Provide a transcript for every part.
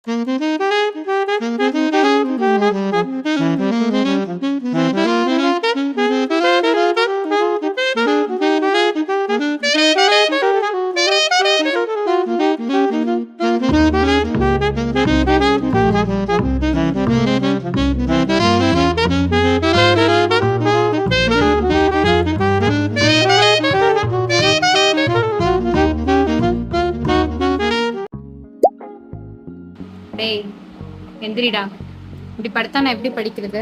டேய் எந்திரிடா, இப்படி படுத்தா நான் எப்படி படிக்கிறது?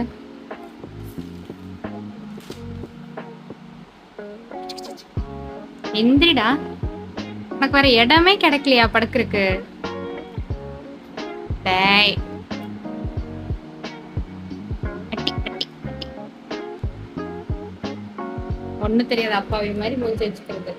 எந்திரிடா, உனக்கு வேற இடமே கிடைக்கலையா படுக்கிறதுக்கு? டேய் ஒன்னும் தெரியாது அப்பாவி மாதிரி மூஞ்சி வச்சுக்கிறது.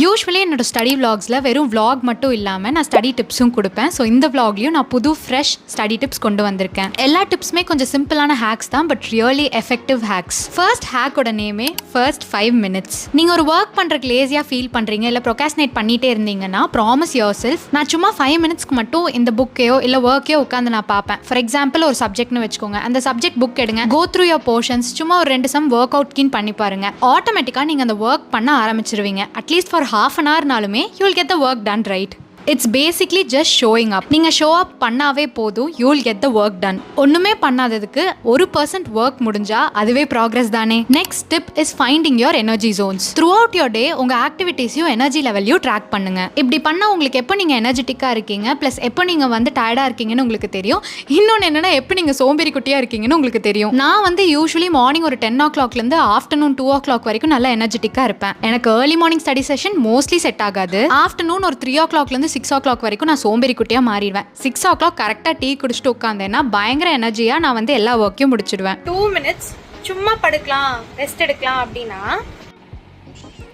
யூஸ்வலி என்னோட ஸ்டடி விலாக்ஸில் வெறும் விலாக் மட்டும் இல்லாமல் நான் ஸ்டடி டிப்ஸும் கொடுப்பேன். ஸோ இந்த விலாக்லையும் நான் புது ஃப்ரெஷ் ஸ்டடி டிப்ஸ் கொண்டு வந்திருக்கேன். எல்லா டிப்ஸுமே கொஞ்சம் சிம்பிளான ஹேக்ஸ் தான், but really effective hacks. First ஹேக்கோட நேமே ஃபர்ஸ்ட் 5 minutes. நீங்கள் ஒரு ஒர்க் பண்ணுறதுக்கு லேசியாக ஃபீல் பண்ணுறீங்க, இல்லை ப்ரொகாஸ்டினேட் பண்ணிகிட்டே இருந்தீங்கன்னா ப்ராமிஸ் யுவர் செல்ஃப், நான் சும்மா 5 minutesக்கு மட்டும் இந்த புக்கையோ இல்லை ஒர்க்கையோ உட்காந்து நான் பார்ப்பேன். ஃபார் எக்ஸாம்பிள் ஒரு சப்ஜெக்ட்னு வச்சுக்கோங்க, அந்த சப்ஜெக்ட் புக் எடுங்க, கோ த்ரூ யோர் போர்ஷன்ஸ், சும்மா ஒரு 2 சம் ஒர்க் அவுட்கின் பண்ணி பாருங்க. ஆட்டோமேட்டிக்காக நீங்கள் அந்த ஒர்க் பண்ண ஆரம்பிச்சிருவீங்க. At least for half an hour நாலுமே you will get the work done right. It's basically just showing up. நீங்கள் ஷோ அப் பண்ணாவே போதும், you will get the work done. ஒன்றுமே பண்ணாததுக்கு 1% ஒர்க் முடிஞ்சா அதுவே ப்ராக்ரஸ் தானே. Next tip is finding your energy zones. Throughout your day உங்கள் ஆக்டிவிட்டீஸையும் energy லெவலையும் track பண்ணுங்க. இப்படி பண்ணால் உங்களுக்கு எப்போ நீங்கள் எனர்ஜெட்டிக்காக இருக்கீங்க, ப்ளஸ் எப்போ நீங்கள் வந்து டயர்டாக இருக்கீங்கன்னு உங்களுக்கு தெரியும். இன்னொன்று என்னென்னா எப்போ நீங்கள் சோம்பேறி குட்டியாக இருக்கீங்கன்னு உங்களுக்கு தெரியும். நான் வந்து யூஸ்வலி மார்னிங் ஒரு 10 o'clockலேருந்து ஆஃப்டர்நூன் 2 o'clock வரைக்கும் நல்லா எனர்ஜெட்டிக்காக இருப்பேன். எனக்கு early morning study session mostly set ஆகாது. ஆஃப்டர்நூன் ஒரு 3 o'clockலேருந்து 6 o'clock வரைக்கும் நான் சோம்பேறி குட்டியாக மாறிடுவேன். 6 o'clock கரெக்டாக டீ குடிச்சிட்டு உட்காந்தேன்னா பயங்கர எனர்ஜியாக நான் வந்து எல்லா ஒர்க்கையும் முடிச்சிடுவேன். 2 minutes சும்மா படுக்கலாம், ரெஸ்ட் எடுக்கலாம் அப்படின்னா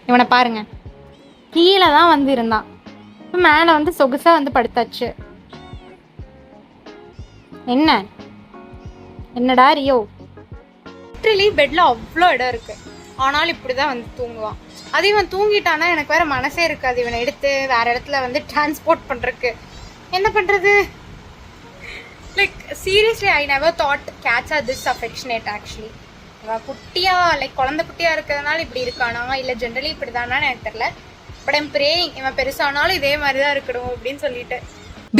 இவனை பாருங்க, கீழே தான் வந்து இருந்தான், இப்போ மேலே வந்து சொகுசாக வந்து படுத்தாச்சு. என்னடா ரியோ, லிட்டரலி பெட்டில் அவ்வளோ இடம் இருக்கு, ஆனாலும் இப்படி தான் வந்து தூங்குவான். அது இவன் தூங்கிட்டானா எனக்கு வேற மனசே இருக்காது இவனை எடுத்து வேற இடத்துல வந்து டிரான்ஸ்போர்ட் பண்றதுக்கு. என்ன பண்றது? Like seriously I never thought cats are this affectionate. Actually இவன் குட்டியா லைக் குழந்தை குட்டியா இருக்கிறதுனால இப்படி இருக்கானா இல்லை ஜென்ரலி இப்படி தானான்னு எனக்கு தெரியல. பட் ஐம் பிரேயிங் இவன் பெருசானாலும் இதே மாதிரி தான் இருக்கணும் அப்படின்னு சொல்லிட்டு.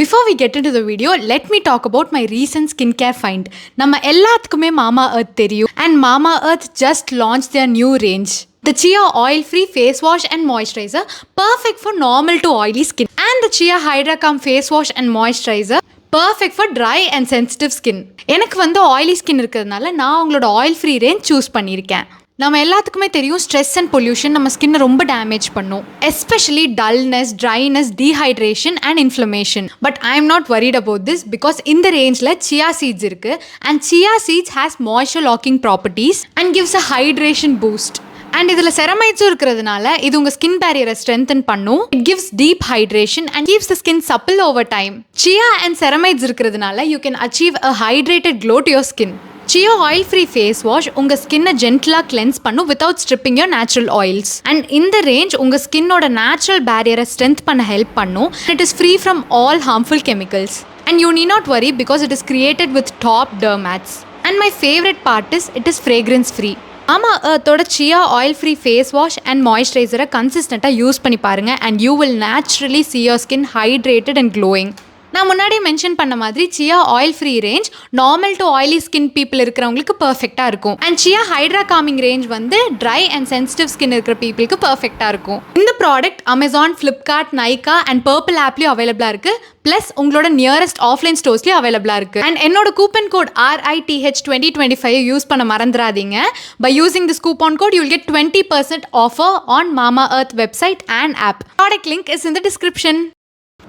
Before we get into the video, let me talk about my recent skincare find. நம்ம எல்லாத்துக்குமே Mamaearth தெரியும், and Mamaearth just launched their new range. The Chia oil-free face wash and moisturizer, perfect for normal to oily skin. And the Chia Hydra Calm face wash and moisturizer, perfect for dry and sensitive skin. எனக்கு வந்து oily skin இருக்கிறதுனால நான் உங்களோட oil-free range choose பண்ணியிருக்கேன். நம்ம எல்லாத்துக்குமே தெரியும் stress and pollution நம்ம ஸ்கின்னை ரொம்ப டேமேஜ் பண்ணும், especially dullness, dryness, dehydration and inflammation. But I M not worried about this because இந்த ரேஞ்சில் சியா சீட்ஸ் இருக்கு, and chia seeds has moisture locking properties and gives a hydration boost. And இதில் செரமைட்ஸும் இருக்கிறதுனால இது உங்கள் ஸ்கின் பேரியரை ஸ்ட்ரென்தன் பண்ணும். It gives deep hydration and keeps the skin supple over time. Chia and ceramides இருக்கிறதுனால you can achieve a hydrated glow to your skin. Chia oil free face wash உங்க ஸ்கின்னை ஜென்டிலாக கிளென்ஸ் பண்ணும் without stripping your natural oils. And இந்த range உங்க ஸ்கின்னோட natural பேரியரை strength பண்ண help பண்ணும். It is free from all harmful chemicals and you need not worry because it is created with top dermats. And my favorite part is it is fragrance free. Mamaearthோட Chia oil free face wash and moisturizer கன்சிஸ்டண்ட்டாக use பண்ணி பாருங்க and you will naturally see your skin hydrated and glowing. நான் முன்னாடி mention பண்ண மாதிரி chia oil free range normal to oily skin people இருக்கிறவங்களுக்கு பர்ஃபெக்டாக இருக்கும். And chia hydra calming range வந்து ட்ரை அண்ட் சென்சிட்டிவ் ஸ்கின் இருக்கிற பீப்புளுக்கு பர்ஃபெக்டாக இருக்கும். இந்த product Amazon, Flipkart, Nykaa and purple ஆப்லேயும் அவைலபிளாக இருக்குது. ப்ளஸ் உங்களோட நியரஸ்ட் ஆஃப்லைன் ஸ்டோர்ஸ்லேயும் அவைலபிளாக இருக்குது. அண்ட் என்னோட கூப்பன் கோட் RITH2025 யூஸ் பண்ண மறந்துடாதீங்க. By using this coupon code you will get 20% offer on Mamaearth website and app. Product link is in the description.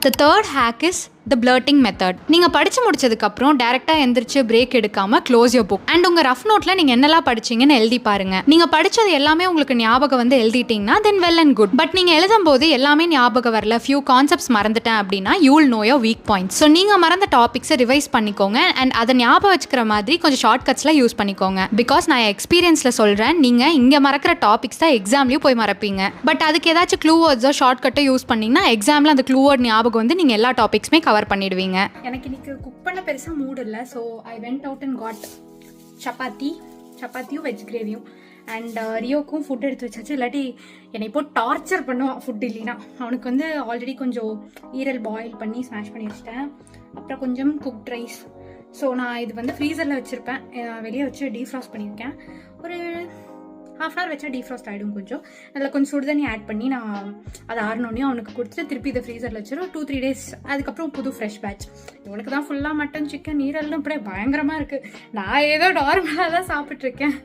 The third hack is the blurting method. நீங்கள் படித்து முடிச்சதுக்கப்புறம் டேரெக்டாக எந்திரிச்சு break எடுக்காமல் close your book and உங்கள் rough நோட்டில் நீங்கள் என்னெல்லாம் படிச்சிங்கன்னு எழுதி பாருங்கள். நீங்கள் படித்தது எல்லாமே உங்களுக்கு ஞாபகம் வந்து எழுதிட்டிங்கன்னா தென் வெல் அண்ட் குட். பட் நீங்கள் எழுதும் போது எல்லாமே ஞாபகம் வரல, ஃபியூ கான்செப்ட்ஸ் மறந்துட்டேன் அப்படின்னா you will know your week points. So நீங்கள் மறந்த டாபிக்ஸை ரிவைஸ் பண்ணிக்கோங்க அண்ட் அதை ஞாபகம் வச்சுக்கிற மாதிரி கொஞ்சம் ஷார்ட் கட்ஸ்லாம் யூஸ் பண்ணிக்கோங்க. பிகாஸ் நான் எக்ஸ்பீரியன்ஸில் சொல்கிறேன், நீங்கள் இங்கே மறக்கிற டாபிக்ஸ் தான் எக்ஸாம்லேயும் போய் மறப்பீங்க. பட் அதுக்கு ஏதாச்சும் க்ளூ வேர்ட்ஸோ ஷார்ட் கட்டோ யூஸ் பண்ணிங்கன்னா எக்ஸாமில் அந்த க்ளூ வேர்ட் ஞாபகம் வந்து நீங்கள் எல்லா டாபிக்ஸுமே கவர் பண்ணிடுவீங்க. எனக்கு இன்னைக்கு குக் பண்ண பெருசாக மூட் இல்லை. So I went out and got சப்பாத்தியும் வெஜ் கிரேவியும். அண்ட் ரியோக்கும் ஃபுட் எடுத்து வச்சாச்சு. இல்லாட்டி என்னை இப்போ டார்ச்சர் பண்ணுவான் ஃபுட் இல்லைன்னா. அவனுக்கு வந்து ஆல்ரெடி கொஞ்சம் ஈரல் பாயில் பண்ணி ஸ்மாஷ் பண்ணி வச்சிட்டேன். அப்புறம் கொஞ்சம் குக்ட் ரைஸ். ஸோ நான் இது வந்து ஃப்ரீசரில் வச்சுருப்பேன். வெளியே வச்சு டீஃப்ராஸ்ட் பண்ணியிருக்கேன். ஒரு ½ hour வச்சா டீஃப்ராஸ்ட் ஆகிடும். கொஞ்சம் அதில் கொஞ்சம் சுடுதண்ணி ஆட் பண்ணி நான் அதை ஆறினோடனே அவனுக்கு கொடுத்துட்டு திருப்பி இதை ஃப்ரீசரில் வச்சிடும் 2-3 days. அதுக்கப்புறம் புது ஃப்ரெஷ் பேட்ச். இவனுக்கு தான் ஃபுல்லாக மட்டன் சிக்கன் ஈரல்னு அப்படியே பயங்கரமாக இருக்குது. நான் ஏதோ நார்மலாக தான் சாப்பிட்ருக்கேன்.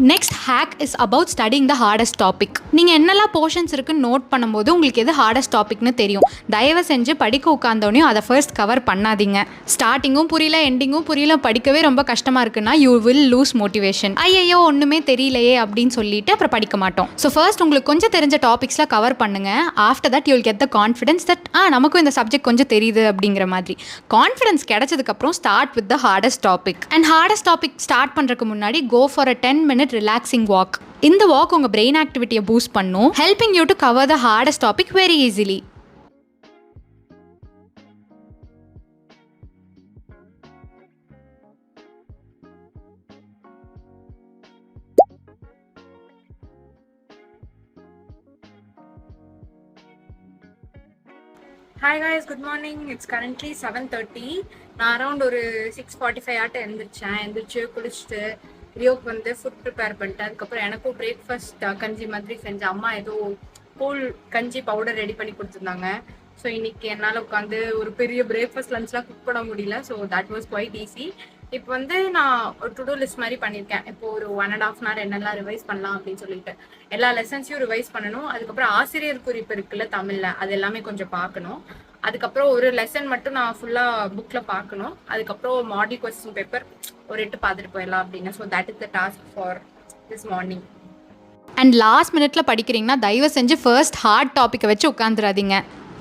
Next hack is about studying the hardest topic. நீங்கள் என்னெல்லாம் போர்ஷன்ஸ் இருக்குன்னு நோட் பண்ணும்போது உங்களுக்கு எது ஹார்டஸ்ட் டாபிக்னு தெரியும். தயவு செஞ்சு படிக்க உட்காந்தோடனையும் அதை ஃபர்ஸ்ட் கவர் பண்ணாதீங்க. ஸ்டார்டிங்கும் புரியல எண்டிங்கும் புரியல, படிக்கவே ரொம்ப கஷ்டமாக இருக்குன்னா யூ வில் லூஸ் மோட்டிவேஷன். ஐயோ ஒன்றுமே தெரியலையே அப்படின்னு சொல்லிட்டு அப்புறம் படிக்க மாட்டோம். ஸோ ஃபர்ஸ்ட் உங்களுக்கு கொஞ்சம் தெரிஞ்ச டாபிக்ஸ்லாம் கவர் பண்ணுங்க. After that you will get the confidence that நமக்கும் இந்த சப்ஜெக்ட் கொஞ்சம் தெரியுது அப்படிங்கிற மாதிரி. கான்ஃபிடன்ஸ் கிடைச்சதுக்கப்புறம் start with the hardest topic. And hardest topic start பண்ணுறதுக்கு முன்னாடி go for a 10-minute relaxing walk. இந்த வாக் உங்க பிரெயின் ஆக்டிவிட்டியை பூஸ்ட் பண்ணும், helping you to cover the hardest topic very easily. Hi guys, good morning. It's currently 7:30. நான் around ஒரு 6:45 ஆட்ட எழுந்திரிச்சு குளிச்சுட்டு ரியோக்கு வந்து ஃபுட் ப்ரிப்பேர் பண்ணிட்டேன். அதுக்கப்புறம் எனக்கும் பிரேக்ஃபாஸ்ட் கஞ்சி மாதிரி செஞ்சேன். அம்மா ஏதோ கூல் கஞ்சி பவுடர் ரெடி பண்ணி கொடுத்துருந்தாங்க. ஸோ இன்னைக்கு என்னால் உட்காந்து ஒரு பெரிய பிரேக்ஃபாஸ்ட் லஞ்ச்லாம் குக் பண்ண முடியல. So that was quite easy. இப்போ வந்து நான் ஒரு டு டூ லிஸ்ட் மாதிரி பண்ணியிருக்கேன். இப்போ ஒரு 1.5 hour என்னெல்லாம் ரிவைஸ் பண்ணலாம் அப்படின்னு சொல்லிட்டு எல்லா லெசன்ஸையும் ரிவைஸ் பண்ணணும். அதுக்கப்புறம் ஆசிரியர் குறிப்பு இருக்குல்ல தமிழில், அது எல்லாமே கொஞ்சம் பார்க்கணும். அதுக்கப்புறம் ஒரு லெசன் மட்டும் நான் ஃபுல்லாக புக்கில் பார்க்கணும். அதுக்கப்புறம் மாடல் கொஸ்டின் பேப்பர் ஒரு 8 பார்த்துட்டு போயிடலாம் அப்படின்னு. So that is the task for this morning. And last மினிட்ல படிக்கிறீங்கன்னா தயவு செஞ்சு ஃபர்ஸ்ட் ஹார்ட் டாப்பிக்கை வச்சு உட்காந்துடாதீங்க.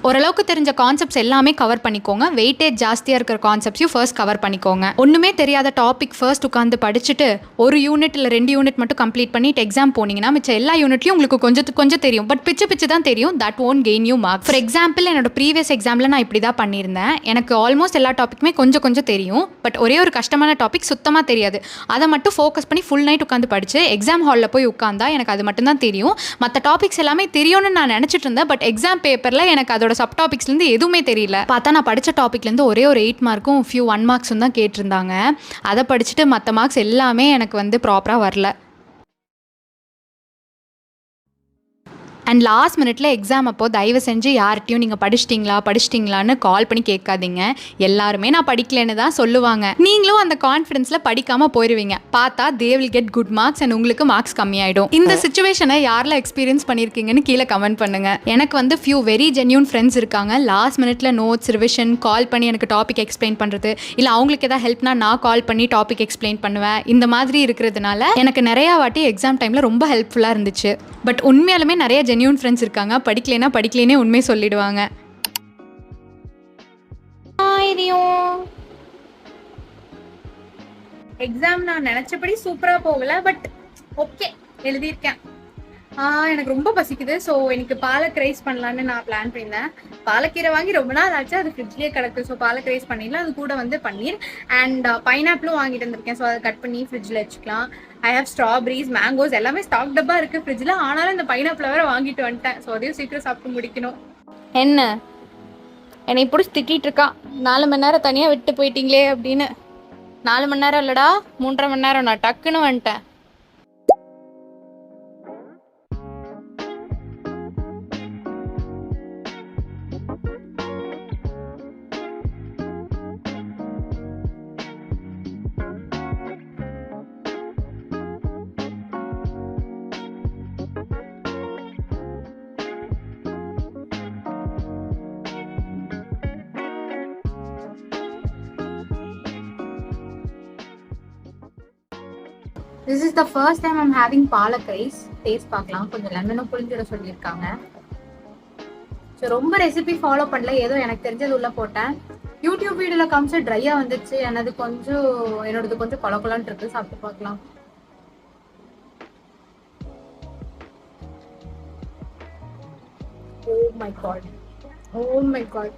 ஓரளவுக்கு தெரிஞ்ச கான்செப்ட்ஸ் எல்லாமே கவர் பண்ணிக்கோங்க. வெயிட்டேஜ் ஜாஸ்தியாக இருக்கிற கான்செப்ட்ஸையும் ஃபர்ஸ்ட் கவர் பண்ணிக்கோங்க. ஒன்றுமே தெரியாத டாபிக் ஃபர்ஸ்ட் உட்காந்து படிச்சுட்டு ஒரு யூனிட் இல்லை 2 யூனிட் மட்டும் கம்ப்ளீட் பண்ணிட்டு எக்ஸாம் போனீங்கன்னா மிச்சம் எல்லா யூனிட்லையும் உங்களுக்கு கொஞ்சம் தெரியும். பட் பிச்சு தான் தெரியும். That won't gain you mark. For example என்னோட ப்ரீவியஸ் எக்ஸாமில் நான் இப்படி தான் பண்ணியிருந்தேன். எனக்கு ஆல்மோஸ்ட் எல்லா டாப்பிக்குமே கொஞ்சம் தெரியும். பட் ஒரே ஒரு கஷ்டமான டாபிக் சுத்தமாக தெரியாது. அதை மட்டும் ஃபோக்கஸ் பண்ணி ஃபுல் நைட் உட்காந்து படிச்சு எக்ஸாம் ஹாலில் போய் உட்காந்தா எனக்கு அது மட்டும் தான் தெரியும். மற்ற டாபிக்ஸ் எல்லாமே தெரியும்னு நான் நினச்சிட்டு இருந்தேன். பட் எக்ஸாம் பேப்பரில் எனக்கு அதோட சப் டாபிக்ஸ்லேருந்து எதுவுமே தெரியல. பார்த்தா நான் படித்த டாபிக்லேருந்து ஒரே ஒரு 8 மார்க்கும் ஃபியூ 1 மார்க்ஸும் தான் கேட்டிருந்தாங்க. அதை படிச்சுட்டு மற்ற மார்க்ஸ் எல்லாமே எனக்கு வந்து ப்ராப்பராக வரல. அண்ட் லாஸ்ட் மினிட்ல எக்ஸாம் அப்போ தயவு செஞ்சு யார்கிட்டையும் நீங்கள் படிச்சிட்டிங்களான்னு கால் பண்ணி கேட்காதீங்க. எல்லாருமே நான் படிக்கலன்னு தான் சொல்லுவாங்க. நீங்களும் அந்த கான்ஃபிடன்ஸில் படிக்காமல் போயிடுவீங்க. பார்த்தா they will get good marks and உங்களுக்கு மார்க்ஸ் கம்மியாயிடும். இந்த சுச்சுவேஷனை யாரெல்லாம் எக்ஸ்பீரியன்ஸ் பண்ணியிருக்கீங்கன்னு கீழே கமெண்ட் பண்ணுங்க. எனக்கு வந்து ஃபியூ வெரி ஜென்யூன் ஃப்ரெண்ட்ஸ் இருக்காங்க. லாஸ்ட் மினிட்ல நோட்ஸ் ரிவிஷன் கால் பண்ணி எனக்கு டாபிக் எக்ஸ்பிளைன் பண்ணுறது, இல்லை அவங்களுக்கு எதாவது ஹெல்ப்னா நான் கால் பண்ணி டாபிக் எக்ஸ்பிளைன் பண்ணுவேன். இந்த மாதிரி இருக்கிறதுனால எனக்கு நிறையா வாட்டி எக்ஸாம் டைமில் ரொம்ப ஹெல்ப்ஃபுல்லாக இருந்துச்சு. பட் உண்மையாலுமே நிறைய ஜென்யூன் ஃப்ரெண்ட்ஸ் இருக்காங்க. படிக்கலைனே உண்மை சொல்லிடுவாங்க. எக்ஸாம் நான் நினைச்சபடி சூப்பரா போகல. பட் ஓகே, எழுதியிருக்கேன். எனக்கு ரொம்ப பசிக்குது. ஸோ எனக்கு பாலக் ரைஸ் பண்ணலான்னு நான் பிளான் பண்ணியிருந்தேன். பாலக்கீரை வாங்கி ரொம்ப நாள் ஆச்சு, அது ஃப்ரிட்ஜ்லேயே கிடக்கு. ஸோ பாலக் ரைஸ் பண்ணிடலாம். அது கூட வந்து பன்னீர் அண்ட் பைனாப்பிளும் வாங்கிட்டு வந்திருக்கேன். ஸோ அதை கட் பண்ணி ஃப்ரிட்ஜில் வச்சுக்கலாம். ஐ ஹவ் ஸ்ட்ராபெரிஸ், மேங்கோஸ் எல்லாமே ஸ்டாக் டப்பா இருக்குது ஃப்ரிட்ஜில். ஆனாலும் இந்த பைனாப்பிளை வேறு வாங்கிட்டு வந்துட்டேன். ஸோ அதையும் சீக்கிரம் சாப்பிட்டு முடிக்கணும். என்ன என்னை பிடிச்சி திட்டிகிட்டு இருக்கா, 4 மணி நேரம் தனியாக விட்டு போயிட்டீங்களே அப்படின்னு. 4 மணி நேரம் இல்லைடா, 3.5 மணி நேரம். நான் டக்குன்னு வந்துட்டேன். This is the first time I'm having palak rice. Taste பார்க்கலாம். கொஞ்சம் லெமனும் புளிஞ்சிட சொல்லியிருக்காங்க. ஸோ ரொம்ப ரெசிபி ஃபாலோ பண்ணல, ஏதோ எனக்கு தெரிஞ்சது உள்ள போட்டேன். யூடியூப் வீடியோல காமிச்சா ட்ரையா வந்துச்சு, என்னோடது கொஞ்சம் கொலகொலன்னு இருக்கு. சாப்பிட்டு பார்க்கலாம். Oh my God.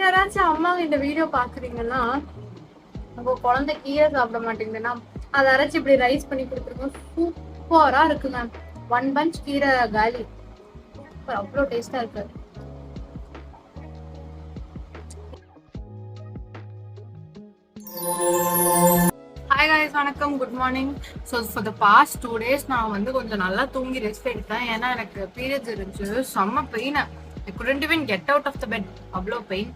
யாராச்சும் அம்மா இந்த வீடியோ பாக்குறீங்கன்னா, உங்க குழந்தை கீரை சாப்பிட மாட்டேங்குதுன்னா அதை அரைச்சி இப்படி ரைஸ் பண்ணி கொடுத்துருக்கோம். சூப்பரா இருக்கு மேம். 1 பஞ்ச் கீரை காலி. அவ்வளோ டேஸ்டா இருக்கு. ஹாய் காய்ஸ், வணக்கம், good morning. So for the past 2 days நான் வந்து கொஞ்சம் நல்லா தூங்கி ரெஸ்ட் எடுத்தேன். ஏன்னா எனக்கு பீரியட்ஸ் இருந்துச்சு. செம்ம pain. I couldn't even get out of the bed. அவ்வளோ pain.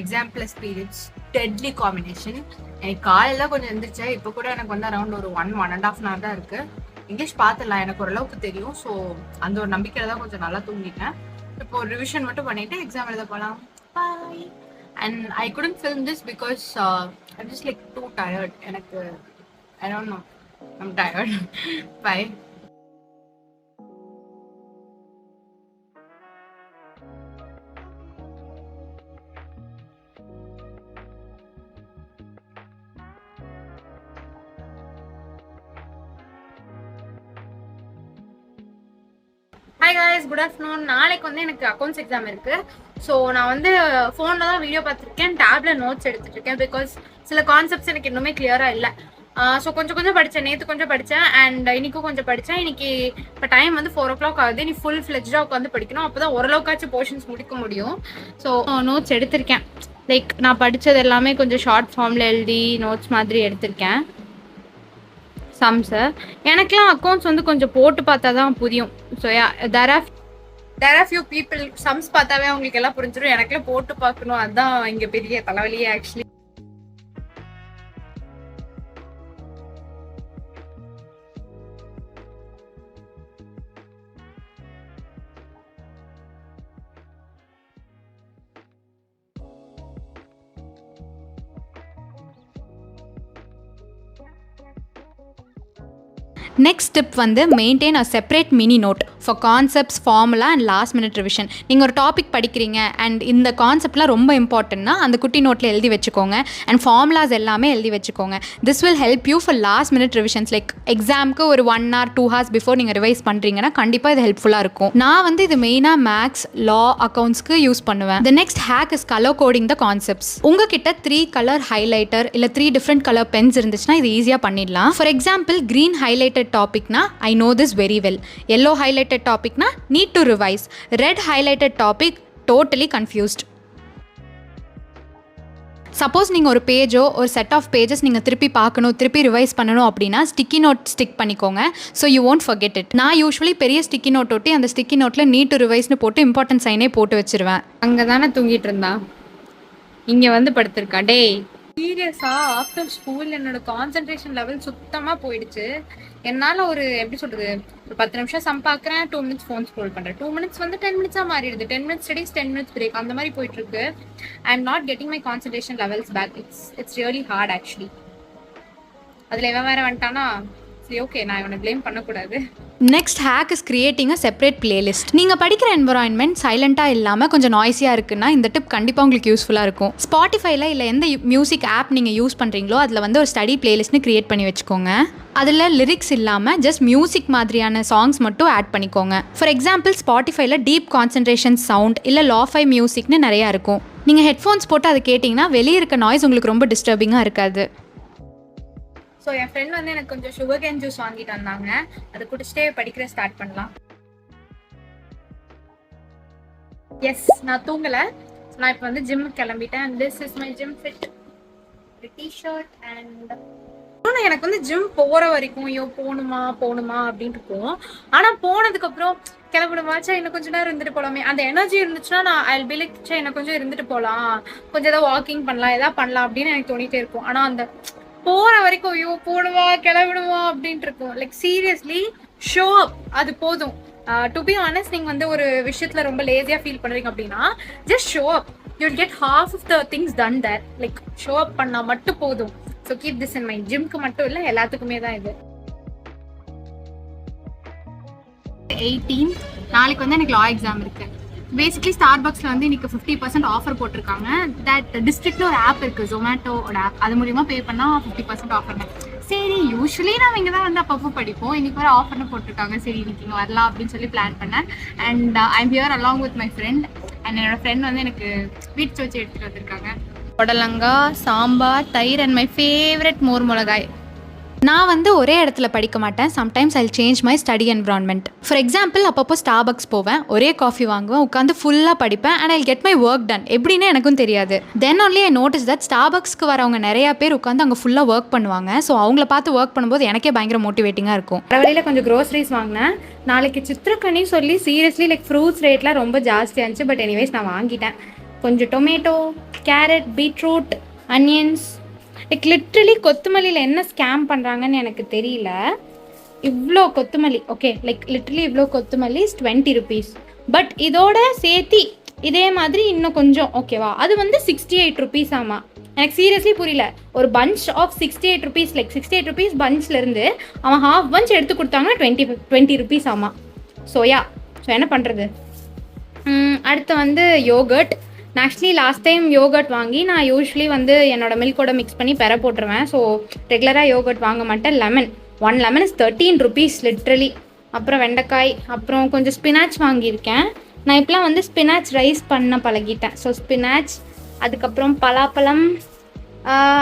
Exam plus periods, deadly combination. எனக்கு காலையில் கொஞ்சம் எழுந்திரிச்சேன். இப்போ கூட எனக்கு வந்து அரௌண்ட் ஒரு 1.5 hour தான் இருக்கு. இங்கிலீஷ் பார்த்துடலாம், எனக்கு ஓரளவுக்கு தெரியும். ஸோ அந்த ஒரு நம்பிக்கையில் தான் கொஞ்சம் நல்லா தூங்கிட்டேன். இப்போ ஒரு ரிவிஷன் மட்டும் பண்ணிட்டு எக்ஸாம் எழுத போகலாம். பாய். And I couldn't film this because I'm just like too tired. I don't know. I'm tired. Bye. Hi guys, good afternoon. நாளைக்கு வந்து எனக்கு அக்கௌண்ட்ஸ் எக்ஸாம் இருக்கு. ஸோ நான் வந்து ஃபோனில் தான் வீடியோ பார்த்துருக்கேன், டேப்ல நோட்ஸ் எடுத்துட்டு இருக்கேன். பிகாஸ் சில கான்செப்ட்ஸ் எனக்கு இன்னுமே கிளியராக இல்லை. ஸோ கொஞ்சம் படித்தேன். நேற்று கொஞ்சம் படித்தேன் அண்ட் இன்னைக்கும் கொஞ்சம் படித்தேன். இன்னைக்கு இப்போ டைம் வந்து 4 o'clock ஆகுது. நீ ஃபுல் ஃப்ளெஜ்டாக உட்காந்து படிக்கணும். அப்போ தான் ஓரளவுக்காச்சும் போர்ஷன்ஸ் முடிக்க முடியும். ஸோ நோட்ஸ் எடுத்திருக்கேன். லைக் நான் படித்தது எல்லாமே கொஞ்சம் ஷார்ட் ஃபார்மில் எழுதி நோட்ஸ் மாதிரி எடுத்திருக்கேன். சம்ஸு எனக்குலாம் அக்கௌண்ட்ஸ் வந்து கொஞ்சம் போட்டு பார்த்தா தான் புரியும். So there are few people sums பார்த்தாவே அவங்களுக்கு எல்லாம் புரிஞ்சிடும். எனக்குலாம் போட்டு பார்க்கணும், அதுதான் இங்கே பெரிய தலைவலியே ஆக்சுவலி. நெக்ஸ்ட் ஸ்டெப் வந்து maintain a separate mini note for concepts, formula and last minute revision. நீங்கள் ஒரு டாபிக் படிக்கிறீங்க அண்ட் இந்த கான்செப்ட்லாம் ரொம்ப இம்பார்ட்டன்ட்னா அந்த குட்டி நோட்டில் எழுதி வச்சுக்கோங்க. அண்ட் ஃபார்முலாஸ் எல்லாமே எழுதி வச்சுக்கோங்க. This will help you for last minute revisions. Like எக்ஸாமுக்கு ஒரு 1 hour 2 hours பிஃபோர் நீங்கள் ரிவைஸ் பண்ணுறீங்கன்னா கண்டிப்பாக இது ஹெல்ப்ஃபுல்லாக இருக்கும். நான் வந்து இது மெயினாக மேக்ஸ், லா, அக்கௌண்ட்ஸ்க்கு யூஸ் பண்ணுவேன். The next hack is colour coding the concepts. உங்ககிட்ட 3 color ஹைலைட்டர் இல்லை 3 different color பென்ஸ் இருந்துச்சுன்னா இது ஈஸியாக பண்ணிடலாம். For example green highlighted topicனா I know this very well. Yellow highlighted topicனா need to revise. Red highlighted topic totally confused. Suppose நீங்கள் ஒரு பேஜோ ஒரு set of pages நீங்கள் திருப்பி பார்க்கணும், திருப்பி ரிவைஸ் பண்ணணும் அப்படின்னா ஸ்டிக்கி நோட் ஸ்டிக் பண்ணிக்கோங்க. So you won't forget it. நான் யூஸ்வலி பெரிய ஸ்டிக்கி நோட் ஒட்டி அந்த ஸ்டிக்கி நோட்டில் நீட் டு ரிவைஸ்னு போட்டு இம்பார்ட்டன்ட் சைனே போட்டு வச்சிருவேன். அங்கே தானே தூங்கிட்டு இருந்தா, இங்கே வந்து படுத்திருக்கா. டே சீரியஸா, ஆஃப்டர் ஸ்கூல் என்னோட கான்சென்ட்ரேஷன் லெவல் சுத்தமாக போயிடுச்சு. என்னால் ஒரு எப்படி சொல்கிறது, ஒரு 10 நிமிஷம் சம் பார்க்குறேன், 2 minutes ஃபோன் ஸ்க்ரோல் பண்ணுறேன், 2 minutes வந்து 10 minutes மாறிடுது, 10 minutes ஸ்டடீஸ், 10 minutes பிரேக், அந்த மாதிரி போயிட்டுருக்கு. I am not getting my concentration levels back. It's really hard actually. அதில் இவன் வேறு வந்துட்டானா, சரி ஓகே, நான் இவனை ப்ளேம் பண்ணக்கூடாது. Next hack is creating a separate playlist. நீங்கள் படிக்கிற என்வரான்மெண்ட் சைலண்ட்டாக இல்லாமல் கொஞ்சம் நாய்ஸியாக இருக்குன்னா இந்த டிப் கண்டிப்பாக உங்களுக்கு யூஸ்ஃபுல்லாக இருக்கும். ஸ்பாட்டிஃபைல இல்லை எந்த மியூசிக் ஆப் நீங்கள் யூஸ் பண்ணுறீங்களோ அதில் வந்து ஒரு ஸ்டடி பிளேலிஸ்ட்னு கிரியேட் பண்ணி வச்சுக்கோங்க. அதில் லிரிக்ஸ் இல்லாமல் ஜஸ்ட் மியூசிக் மாதிரியான சாங்ஸ் மட்டும் ஆட் பண்ணிக்கோங்க. ஃபார் எக்ஸாம்பிள் ஸ்பாட்டிஃபைல டீப் கான்சன்ட்ரேஷன் சவுண்ட் இல்லை லோ-ஃபை மியூசிக்னு நிறையா இருக்கும். நீங்கள் ஹெட்ஃபோன்ஸ் போட்டு அதை கேட்டிங்கன்னா வெளியே இருக்க நாய்ஸ் உங்களுக்கு ரொம்ப டிஸ்டர்பிங்காக இருக்காது. ஸோ என் ஃப்ரெண்ட் வந்து எனக்கு கொஞ்சம் சுகர் கேன் ஜூஸ் வாங்கிட்டு வந்தாங்க. அதை குடிச்சிட்டே படிக்கிற ஸ்டார்ட் பண்ணலாம். எஸ், நான் தூங்கலை. நான் இப்போ வந்து ஜிம்முக்கு கிளம்பிட்டேன். And this is my gym fit t-shirt. And எனக்கு வந்து ஜிம் போகிற வரைக்கும் ஐயோ போகணுமா அப்படின்ட்டு இருக்கும். ஆனால் போனதுக்கப்புறம் கிளம்பிடுமாச்சா இன்னும் கொஞ்சம் நேரம் இருந்துட்டு போகலாமே, அந்த எனர்ஜி இருந்துச்சுன்னா நான் ஐ பி லைக் சே இன்னும் கொஞ்சம் இருந்துட்டு போகலாம், கொஞ்சம் ஏதாவது வாக்கிங் பண்ணலாம், எதாவது பண்ணலாம் அப்படின்னு எனக்கு தோணிட்டே இருக்கும். ஆனால் அந்த போற வரைக்கும் ஐயோ போடுவா கிளம்பிடுவா அப்படின்ட்டு இருக்கும். லைக் சீரியஸ்லி ஷோ அப், அது போதும். டு பி ஆனஸ்ட், நீங்க வந்து ஒரு விஷயத்துல ரொம்ப லேசியா ஃபீல் பண்றீங்க அப்படின்னா just show up, you get half of the things done there. Like show up பண்ணா மட்டும் போதும். So keep this in mind. ஜிம்க்கு மட்டும் இல்லை, எல்லாத்துக்குமே தான் இது. 18 நாளைக்கு வந்து எனக்கு லா எக்ஸாம் இருக்கு. பேசிக்லி ஸ்டார்பக்ஸில் வந்து இன்னைக்கு 50% ஆஃபர் போட்டிருக்காங்க. தட் டிஸ்ட்ரிக்ட்ல ஒரு ஆப் இருக்குது, ஜொமேட்டோட ஆப். அது மூலிமா பே பண்ணால் 50% ஆஃபர்னு. சரி, யூஸ்வலி நம்ம இங்கே தான் வந்து அப்பப்போ படிப்போம். இன்னைக்கு ஒரு ஆஃபர்னு போட்டிருக்காங்க. சரி, இன்னைக்கு இங்கே வரலாம் அப்படின்னு சொல்லி பிளான் பண்ணேன். And I'm here along with my friend. And என்னோட ஃப்ரெண்ட் வந்து எனக்கு வீட்டு வச்சு எடுத்துகிட்டு வந்திருக்காங்க. புடலங்காய், சாம்பார், தயிர் அண்ட் மை ஃபேவரட் மோர் மிளகாய். நான் வந்து ஒரே இடத்துல படிக்க மாட்டேன். Sometimes I change my study environment. For example, அப்பப்போ ஸ்டார்பக்ஸ் போவேன், ஒரே காஃபி வாங்குவேன், உட்காந்து ஃபுல்லாக படிப்பேன். And I get my work done. எப்படின்னு எனக்கும் தெரியாது. Then only I notice that ஸ்டார்பக்ஸ்க்கு வரவங்க நிறையா பேர் உட்காந்து அங்கே ஃபுல்லாக ஒர்க் பண்ணுவாங்க. ஸோ அவங்கள பார்த்து ஒர்க் பண்ணும்போது எனக்கே பயங்கர மோட்டிவேட்டிங்காக இருக்கும். வழியில் கொஞ்சம் க்ரோசரிஸ் வாங்கினேன். நாளைக்கு சித்திரக்கனி சொல்லி சீரியஸ்லி லைக் ஃப்ரூட்ஸ் ரேட்லாம் ரொம்ப ஜாஸ்தியாக இருந்துச்சு. பட் எனிவேஸ் நான் வாங்கிட்டேன். கொஞ்சம் tomato, carrot, beetroot, onions. Like literally கொத்தமல்லியில் என்ன ஸ்கேம் பண்ணுறாங்கன்னு எனக்கு தெரியல. இவ்வளோ கொத்தமல்லி, ஓகே, லைக் லிட்ரலி இவ்வளோ கொத்தமல்லி இஸ் 20 rupees. பட் இதோட சேர்த்தி இதே மாதிரி இன்னும் கொஞ்சம் ஓகேவா, அது வந்து 68 rupees ஆமாம். எனக்கு சீரியஸ்லி புரியல. ஒரு punch of 68 rupees, like 68 rupees பஞ்ச்லேருந்து அவன் ஹாஃப் பஞ்ச் எடுத்து கொடுத்தாங்கன்னா 20 rupees ஆமாம். ஸோ என்ன பண்ணுறது. அடுத்து வந்து யோகர்ட். நான் ஆக்சுவலி லாஸ்ட் டைம் யோகர்ட் வாங்கி நான் யூஸ்வலி வந்து என்னோட மில்கோட மிக்ஸ் பண்ணி பெற போட்டுருவேன். ஸோ ரெகுலராக யோகர்ட் வாங்க மாட்டேன். Lemon, 1 lemon is 13 rupees literally. அப்புறம் வெண்டைக்காய், அப்புறம் கொஞ்சம் ஸ்பினாச் வாங்கியிருக்கேன். நான் இப்போலாம் வந்து ஸ்பினாச் ரைஸ் பண்ண பழகிட்டேன். ஸோ ஸ்பினாச், அதுக்கப்புறம் பலாப்பழம்,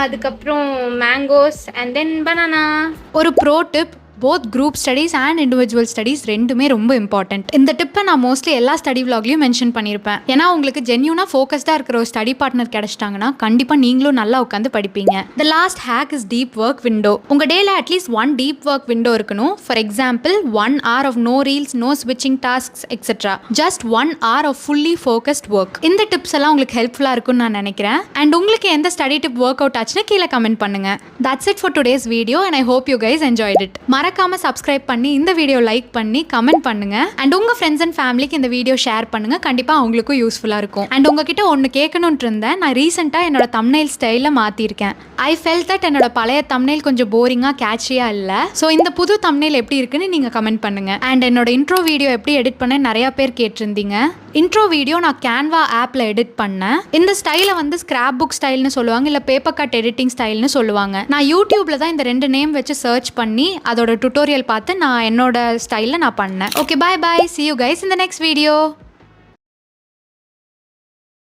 அதுக்கப்புறம் மேங்கோஸ் அண்ட் தென் பனானா. ஒரு pro tip, both group studies and individual studies ரெண்டுமே ரொம்ப இம்பார்ட்டன்ட். இந்த டிப்பை நான் மோஸ்ட்லி எல்லா ஸ்டடி விலாக்லையும் மென்ஷன் பண்ணியிருப்பேன். ஏன்னா உங்களுக்கு ஜென்யூனாக ஃபோக்கஸ்டாக இருக்கிற ஒரு ஸ்டடி பார்ட்னர் கிடைச்சிட்டாங்கன்னா கண்டிப்பாக நீங்களும் நல்லா உட்காந்து படிப்பீங்க. The last hack is deep work window. உங்கள் டேல அட்லீஸ்ட் 1 deep ஒர்க் விண்டோ இருக்கணும். For example 1 hour of no reels, no ஸ்விட்சிங் tasks etcetera. Just 1 hour of fully focused work. இந்த டிப்ஸ் எல்லாம் உங்களுக்கு ஹெல்ப்ஃபுல்லாக இருக்கும்னு நான் நினைக்கிறேன். அண்ட் உங்களுக்கு எந்த ஸ்டடி டிப் ஒர்க் அவுட் ஆச்சுன்னா கீழே கமெண்ட் பண்ணுங்க. That's it for today's video and I hope you guys enjoyed it. மறக்காம சப்ஸ்கிரைப் பண்ணி இந்த வீடியோ லைக் பண்ணி கமெண்ட் பண்ணுங்க. அண்ட் உங்க ஃப்ரெண்ட்ஸ் அண்ட் ஃபேமிலிக்கு இந்த வீடியோ ஷேர் பண்ணுங்க. கண்டிப்பா அவங்களுக்கும் யூஸ்ஃபுல்லா இருக்கும். அண்ட் உங்ககிட்ட ஒன்று கேட்கணும்னு இருந்தேன். நான் ரீசெண்டாக என்னோட தம்ப்நெயில் ஸ்டைலில் மாற்றிருக்கேன். ஐ ஃபெல்ட் தட் என்னோட பழைய தம்ப்நெயில் கொஞ்சம் போரிங்காக கேட்சியாக இல்லை. ஸோ இந்த புது தம்ப்நெயில் எப்படி இருக்குன்னு நீங்கள் கமெண்ட் பண்ணுங்க. அண்ட் என்னோட இன்ட்ரோ வீடியோ எப்படி எடிட் பண்ண நிறையா பேர் கேட்டிருந்தீங்க. இன்ட்ரோ வீடியோ நான் கேன்வா ஆப்பில் எடிட் பண்ணேன். இந்த ஸ்டைலை வந்து ஸ்கிராப் புக் ஸ்டைல்னு சொல்லுவாங்க, இல்லை பேப்பர் கட் எடிட்டிங் ஸ்டைல்னு சொல்லுவாங்க. நான் யூடியூப்ல தான் இந்த 2 நேம் வச்சு சர்ச் பண்ணி அதோட டுட்டோரியல் பார்த்து நான் என்னோட ஸ்டைலில் நான் பண்ணேன். Okay, bye bye. See you guys in the next video.